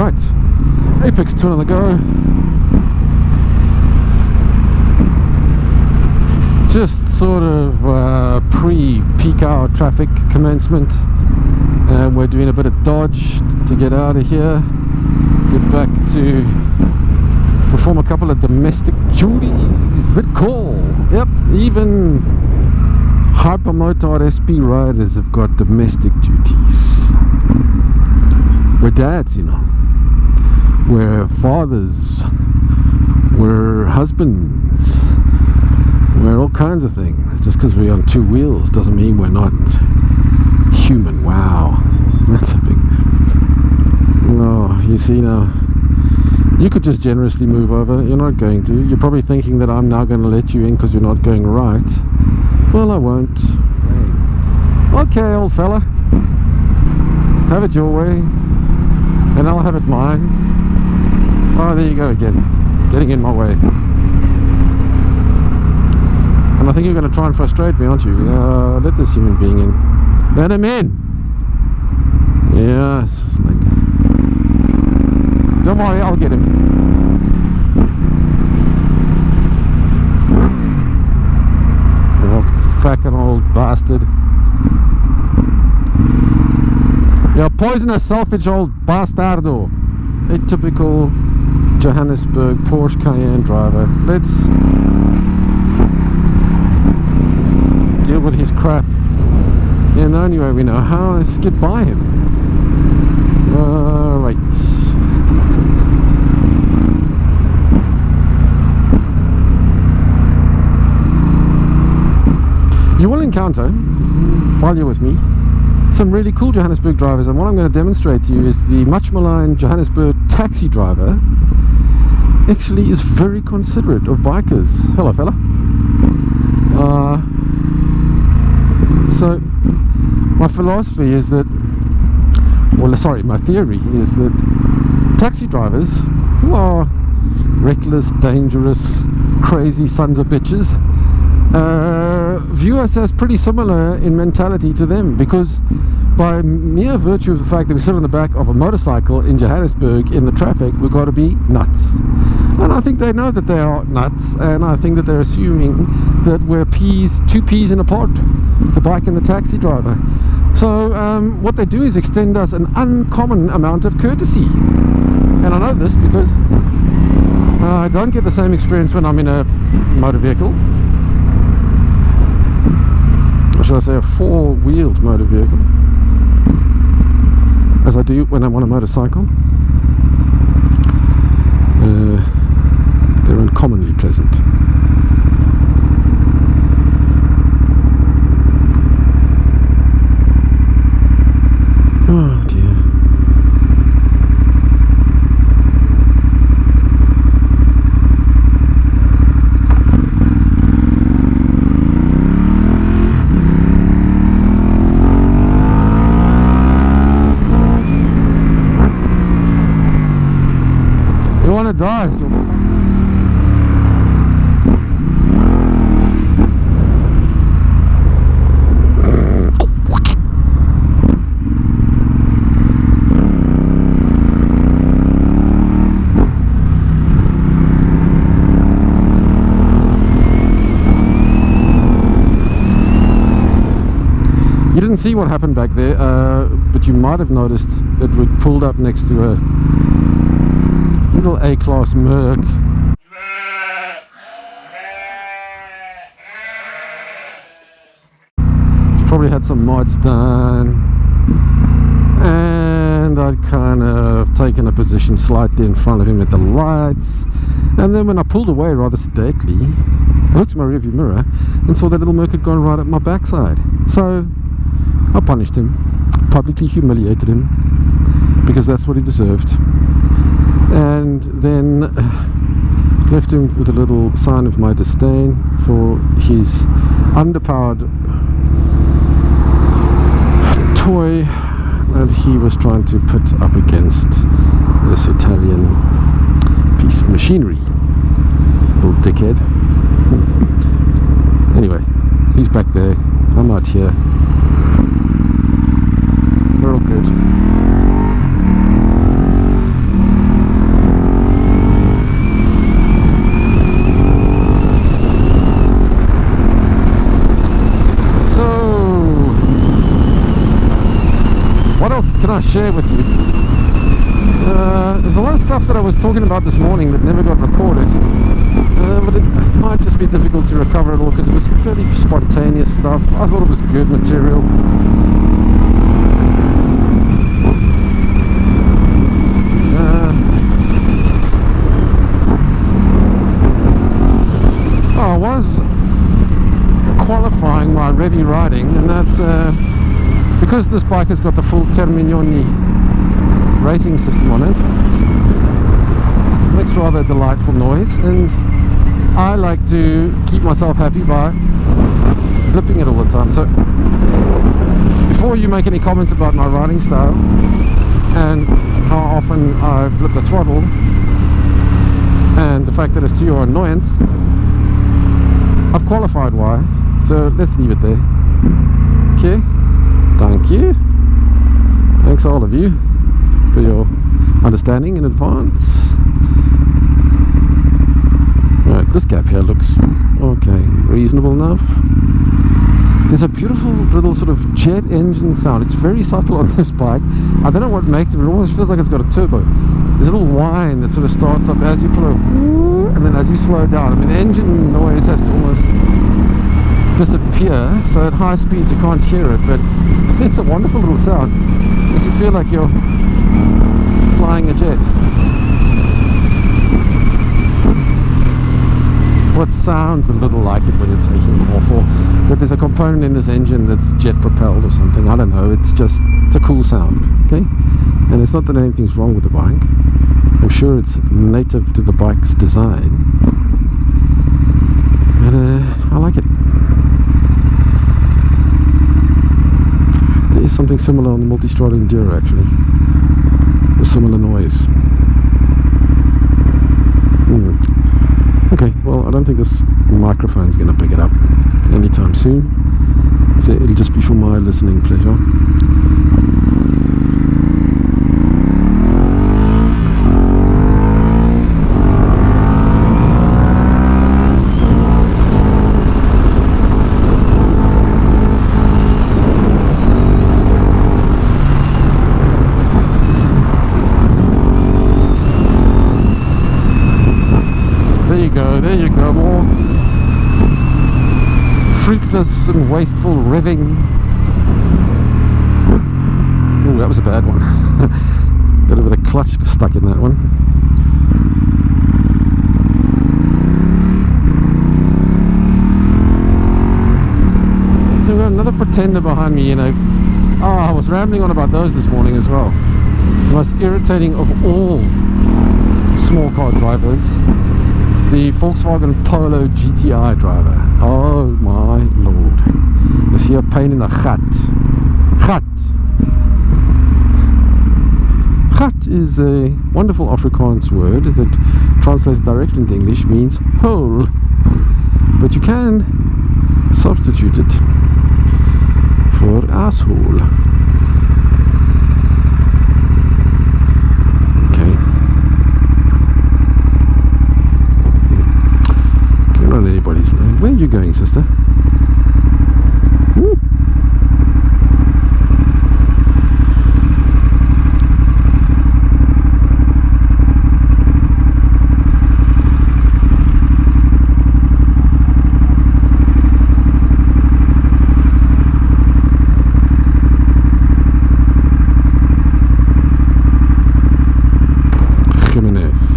Right, Apex 2 on the go. Just sort of pre-peak hour traffic commencement, and we're doing a bit of dodge to get out of here, get back to perform a couple of domestic duties that call. Yep, even Hypermotard SP riders have got domestic duties. We're dads, you know. We're fathers. We're husbands. We're all kinds of things. Just because we're on two wheels doesn't mean we're not human. Wow, that's a big... Oh, you see now, you could just generously move over. You're not going to. You're probably thinking that I'm now going to let you in because you're not going right. Well, I won't. Okay, old fella, have it your way and I'll have it mine. Oh, there you go again, getting in my way. And I think you're going to try and frustrate me, aren't you? Let this human being in. Let him in. Yes. Like, don't worry, I'll get him. Oh, fucking old bastard. Yeah, poisonous, selfish old bastardo. A typical Johannesburg Porsche Cayenne driver. Let's deal with his crap in the only way we know how. Let's get by him. Right. You will encounter, while you're with me, some really cool Johannesburg drivers, and what I'm going to demonstrate to you is the much maligned Johannesburg taxi driver actually is very considerate of bikers. Hello, fella. So my philosophy is that, well, sorry, my theory is that taxi drivers who are reckless, dangerous, crazy sons of bitches view us as pretty similar in mentality to them, because by mere virtue of the fact that we sit on the back of a motorcycle in Johannesburg in the traffic, we've got to be nuts. And I think they know that they are nuts, and I think that they're assuming that we're two peas in a pod, the bike and the taxi driver. So what they do is extend us an uncommon amount of courtesy. And I know this because I don't get the same experience when I'm in a motor vehicle. Or should I say a four-wheeled motor vehicle, as I do when I'm on a motorcycle. They're uncommonly pleasant. Oh dear. You want to die? You didn't see what happened back there, but you might have noticed that we pulled up next to a little A-class Merc. It's probably had some mods done, and I'd kind of taken a position slightly in front of him at the lights, and then when I pulled away rather sedately, I looked at my rearview mirror and saw that little Merc had gone right up my backside. So I punished him, publicly humiliated him, because that's what he deserved, and then left him with a little sign of my disdain for his underpowered toy that he was trying to put up against this Italian piece of machinery. Little dickhead. Anyway, he's back there, I'm out here. We're all good. share with you. There's a lot of stuff that I was talking about this morning that never got recorded, but it might just be difficult to recover it all because it was fairly spontaneous stuff. I thought it was good material. I was qualifying my ready riding, and that's because this bike has got the full Terminioni racing system on it. It makes rather a delightful noise, and I like to keep myself happy by blipping it all the time. So before you make any comments about my riding style and how often I blip the throttle and the fact that it's to your annoyance, I've qualified why, so let's leave it there. Okay, thank you. Thanks all of you for your understanding in advance. Right, this gap here looks okay, reasonable enough. There's a beautiful little sort of jet engine sound. It's very subtle on this bike. I don't know what makes it, but it almost feels like it's got a turbo. There's a little whine that sort of starts up as you pull it, and then as you slow down. I mean, the engine noise has to almost disappear, so at high speeds you can't hear it, but it's a wonderful little sound. Makes you feel like you're flying a jet. What sounds a little like it when you're taking it off, or that there's a component in this engine that's jet propelled or something. I don't know, it's a cool sound, okay? And it's not that anything's wrong with the bike. I'm sure it's native to the bike's design, and I like it. There is something similar on the Multistrada Enduro actually, a similar noise. Okay, well, I don't think this microphone's going to pick it up anytime soon, so it'll just be for my listening pleasure. There you go, more fruitless and wasteful revving. Oh, that was a bad one. Got a bit of clutch stuck in that one. So we've got another pretender behind me, you know. Oh, I was rambling on about those this morning as well. The most irritating of all small car drivers, the Volkswagen Polo GTI driver. Oh my lord. Is hier a pain in the gat. Gat. Gat is a wonderful Afrikaans word that translates directly into English means hole. But you can substitute it for asshole. Anybody's lane. Where are you going, sister? Woo. Jimenez.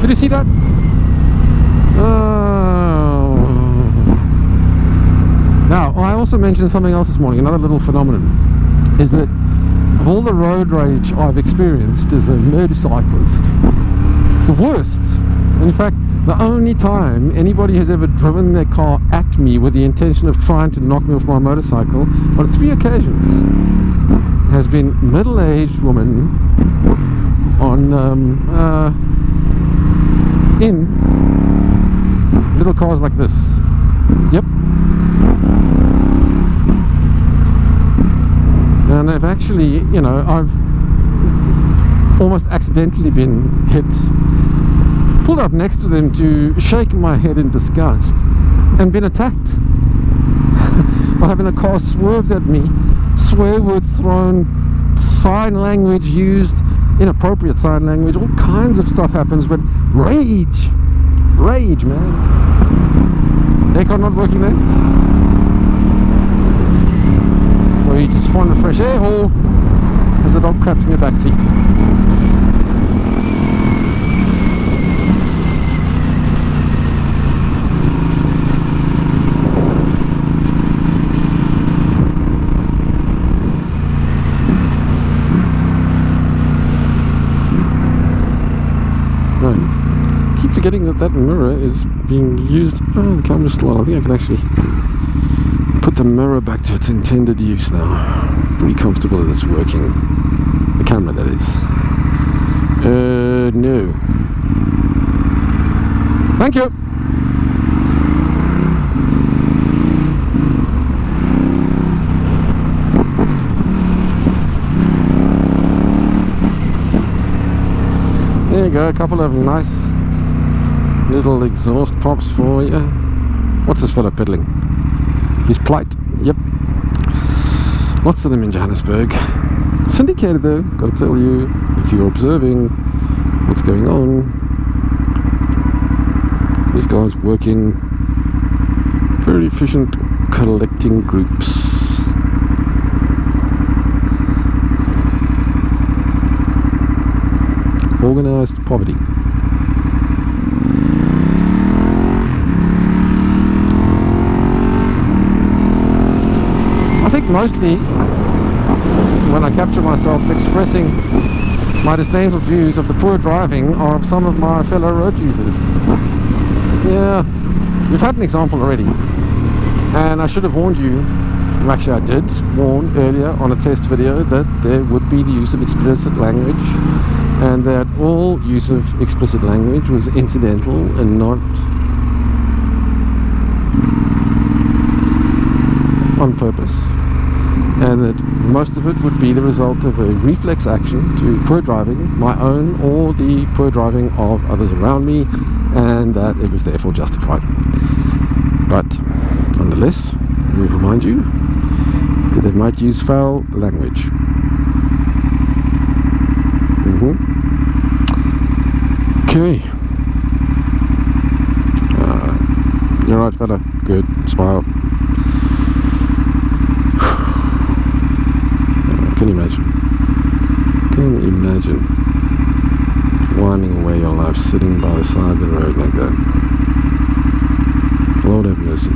Did you see that? Oh. Now, I also mentioned something else this morning, another little phenomenon, is that of all the road rage I've experienced as a motorcyclist, the worst, and in fact, the only time anybody has ever driven their car at me with the intention of trying to knock me off my motorcycle on 3 occasions has been middle-aged woman on in little cars like this. Yep, and they've actually, you know, I've almost accidentally been hit, pulled up next to them to shake my head in disgust, and been attacked by having a car swerved at me, swear words thrown, sign language used, inappropriate sign language, all kinds of stuff happens, but rage, man. Aircon not working there? Or you just find a fresh air, or has the dog crapped in your back seat? Forgetting that mirror is being used. Oh, the camera's still on. I think I can actually put the mirror back to its intended use now. Pretty comfortable that it's working. The camera, that is. No. Thank you. There you go, a couple of nice little exhaust pops for you. What's this fella peddling? His plate. Yep. Lots of them in Johannesburg. Syndicated though, gotta tell you, if you're observing what's going on. This guy's working very efficient, collecting groups. Organized poverty. I think mostly when I capture myself expressing my disdainful views of the poor driving of some of my fellow road users. Yeah, we've had an example already, and I should have warned you, actually I did warn earlier on a test video that there would be the use of explicit language, and that all use of explicit language was incidental and not on purpose, and that most of it would be the result of a reflex action to poor driving, my own or the poor driving of others around me, and that it was therefore justified. But nonetheless, we remind you that they might use foul language. Okay. You're right, fella. Good. Smile. Can you imagine? Can you imagine winding away your life sitting by the side of the road like that? Lord have mercy.